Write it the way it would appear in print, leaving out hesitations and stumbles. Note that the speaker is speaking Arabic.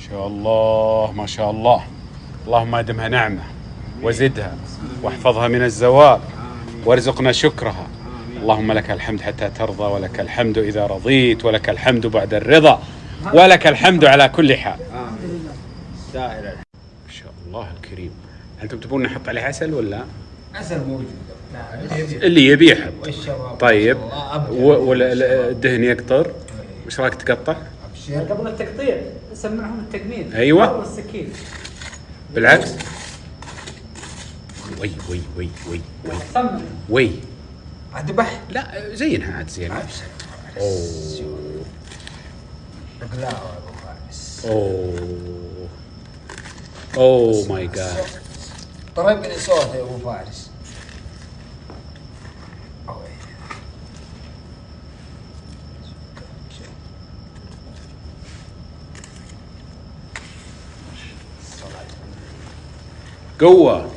شاء الله ما شاء الله. اللهم ادمها نعمة وزدها واحفظها من الزوال وارزقنا شكرها. اللهم لك الحمد حتى ترضى، ولك الحمد إذا رضيت، ولك الحمد بعد الرضا، ولك الحمد على كل حال. ما شاء الله الكريم. أنتم تبون نحط عليه عسل ولا؟ عسل موجود. اللي يبي يحب. طيب والدهن يقطر، وش رايك تقطع؟ قبل التقطيع سمعهم التقمير. ايوه السكين بالعكس. وي وي وي وي وي وي. اذبح؟ لا زينها عاد زين. اوه ماي جاد. طربني صوته يا ابو فارس. قوة.